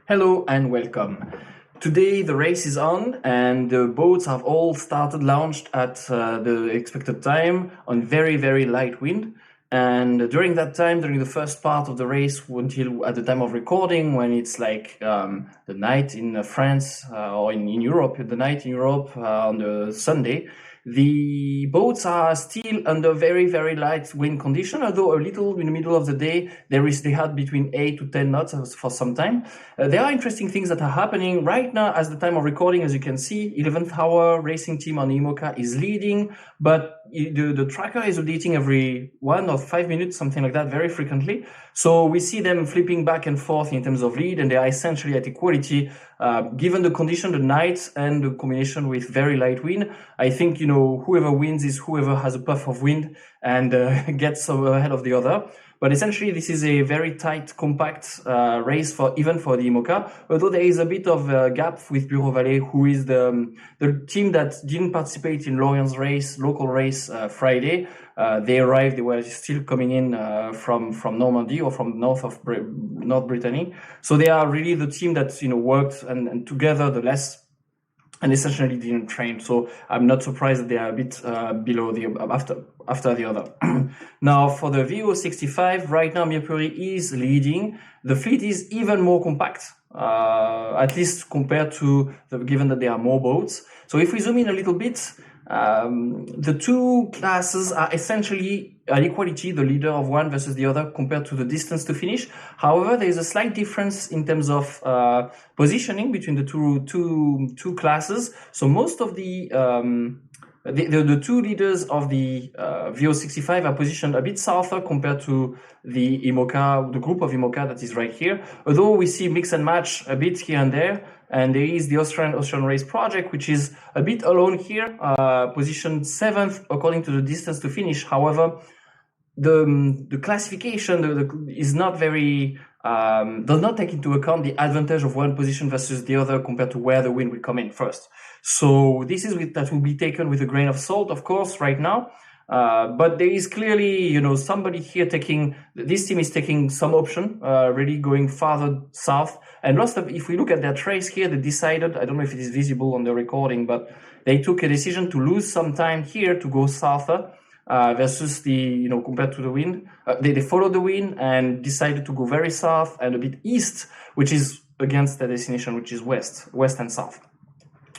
Hello and welcome. Today the race is on and the boats have all started launched at the expected time on very light wind. And during that time, during the first part of the race, until at the time of recording, when it's like the night in France or in Europe, the night in Europe on the Sunday, the boats are still under very light wind condition, although a little in the middle of the day, they had between 8 to 10 knots for some time. There are interesting things that are happening right now as the time of recording. As you can see, 11th hour racing team on IMOCA is leading, but the tracker is updating every 1 or 5 minutes, something like that, very frequently. So we see them flipping back and forth in terms of lead, and they are essentially at equality, given the condition, the night, and the combination with very light wind. I think, whoever wins is whoever has a puff of wind and gets ahead of the other. But essentially, this is a very tight, compact race even for the IMOCA, although there is a bit of a gap with Bureau Vallée, who is the team that didn't participate in Lorient's race, local race Friday. They arrived, they were still coming in from Normandy or from North Brittany. So they are really the team that worked and together the less, and essentially didn't train. So I'm not surprised that they are a bit below after the other. Now for the VO65, right now Mercury is leading. The fleet is even more compact, at least compared to given that there are more boats. So if we zoom in a little bit, the two classes are essentially at equality, the leader of one versus the other, compared to the distance to finish. However, there is a slight difference in terms of positioning between the two classes. So most of the two leaders of the VO65 are positioned a bit souther compared to the IMOCA, the group of IMOCA that is right here. Although we see mix and match a bit here and there. And there is the Australian Ocean Race Project, which is a bit alone here, positioned 7th according to the distance to finish. However, the classification is not very, does not take into account the advantage of one position versus the other compared to where the wind will come in first. So this is that will be taken with a grain of salt, of course, right now. But there is clearly, somebody here this team is taking some option, really going farther south. And if we look at their trace here, they decided, I don't know if it is visible on the recording, but they took a decision to lose some time here to go souther, versus compared to the wind. They followed the wind and decided to go very south and a bit east, which is against the destination, which is west and south.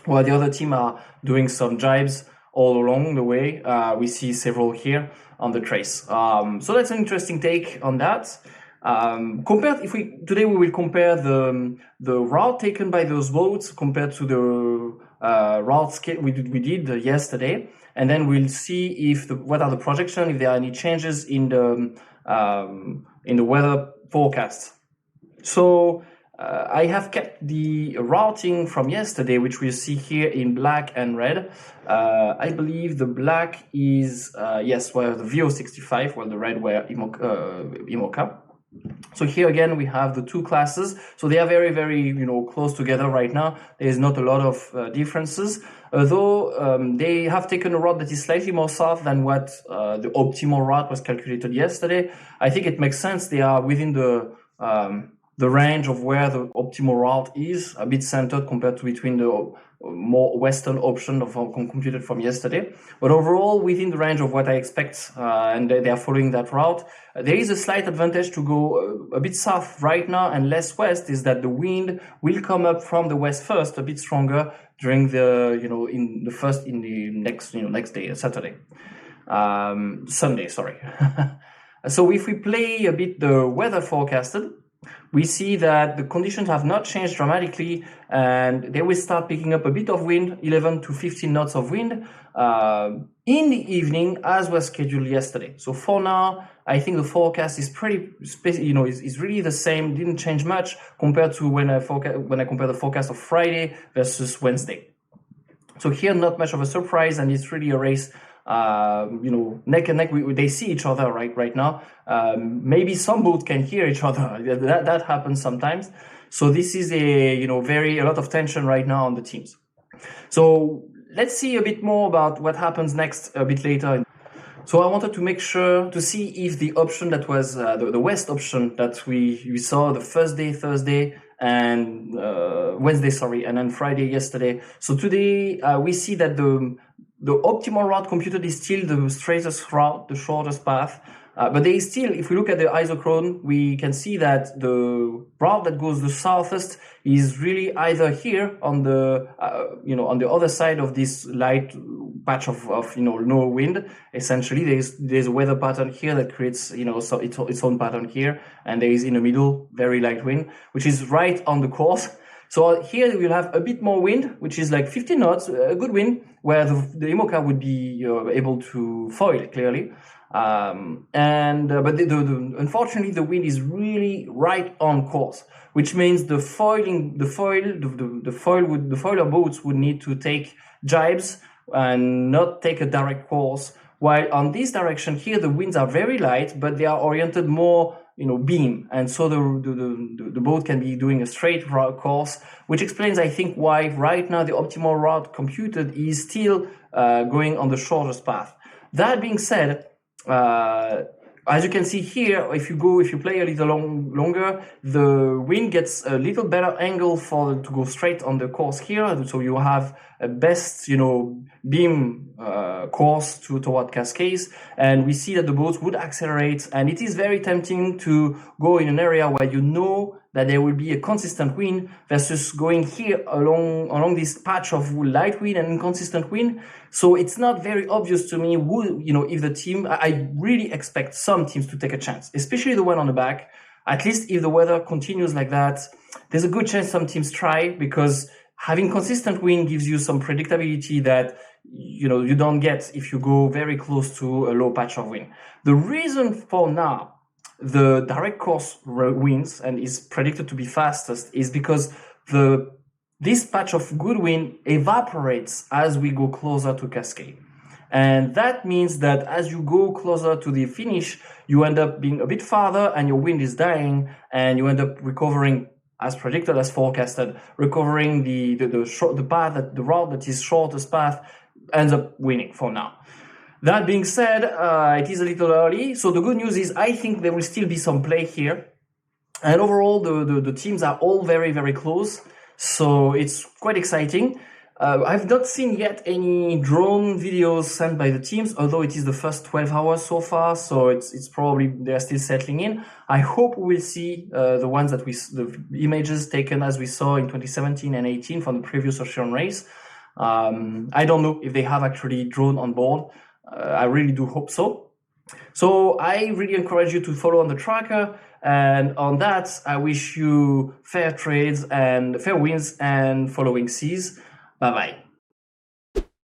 While the other team are doing some jibes all along the way. We see several here on the trace. So that's an interesting take on that. Today we will compare the route taken by those boats compared to the routes we did yesterday, and then we'll see what are the projections, if there are any changes in the weather forecast. So I have kept the routing from yesterday, which we see here in black and red. I believe the black is the VO65, while the red were IMOCA. So here again we have the two classes. So they are very close together right now. There is not a lot of differences, although they have taken a route that is slightly more south than what the optimal route was calculated yesterday. I think it makes sense. They are within the range of where the optimal route is, a bit centered compared to between the more western option of computed from yesterday. But overall, within the range of what I expect, and they are following that route. There is a slight advantage to go a bit south right now and less west, is that the wind will come up from the west first, a bit stronger during next day, Saturday. Sunday, sorry. So if we play a bit the weather forecasted, we see that the conditions have not changed dramatically, and they will start picking up a bit of wind, 11 to 15 knots of wind, in the evening, as was scheduled yesterday. So for now, I think the forecast is is really the same, didn't change much compared to when I compare the forecast of Friday versus Wednesday. So here, not much of a surprise, and it's really a race neck and neck. They see each other right now. Maybe some boats can hear each other. That happens sometimes. So this is a lot of tension right now on the teams. So let's see a bit more about what happens next a bit later. So I wanted to make sure to see if the option that was the west option that we saw the first day, Thursday, and Wednesday, sorry, and then Friday yesterday. So today we see that the optimal route computed is still the straightest route, the shortest path. But there is still, if we look at the isochrone, we can see that the route that goes the southest is really either here on the, on the other side of this light patch of no wind. Essentially, there's a weather pattern here that creates, so its own pattern here, and there is in the middle very light wind, which is right on the course. So here we'll have a bit more wind, which is like 15 knots, a good wind, where the IMOCA would be able to foil clearly. But unfortunately the wind is really right on course, which means the foiler boats would need to take jibes and not take a direct course. While on this direction here, the winds are very light, but they are oriented more, beam, and so the boat can be doing a straight route course, which explains, I think, why right now the optimal route computed is still going on the shortest path. That being said, as you can see here, if you play a little longer, the wind gets a little better angle to go straight on the course here. So you have a best, beam course toward Cascades, and we see that the boats would accelerate. And it is very tempting to go in an area where that there will be a consistent wind versus going here along this patch of light wind and inconsistent wind. So it's not very obvious to me if the team, I really expect some teams to take a chance, especially the one on the back. At least if the weather continues like that, there's a good chance some teams try, because having consistent wind gives you some predictability that you don't get if you go very close to a low patch of wind. The reason for now the direct course wins and is predicted to be fastest is because this patch of good wind evaporates as we go closer to Cascade. And that means that as you go closer to the finish, you end up being a bit farther and your wind is dying, and you end up recovering as predicted, as forecasted, recovering the route that is shortest path ends up winning for now. That being said, it is a little early. So the good news is I think there will still be some play here. And overall, the teams are all very, very close. So it's quite exciting. I've not seen yet any drone videos sent by the teams, although it is the first 12 hours so far. So it's probably they're still settling in. I hope we will see the ones the images taken as we saw in 2017 and 18 from the previous Ocean race. I don't know if they have actually drone on board. I really do hope so. So I really encourage you to follow on the tracker. And on that, I wish you fair trades and fair wins and following seas. Bye-bye.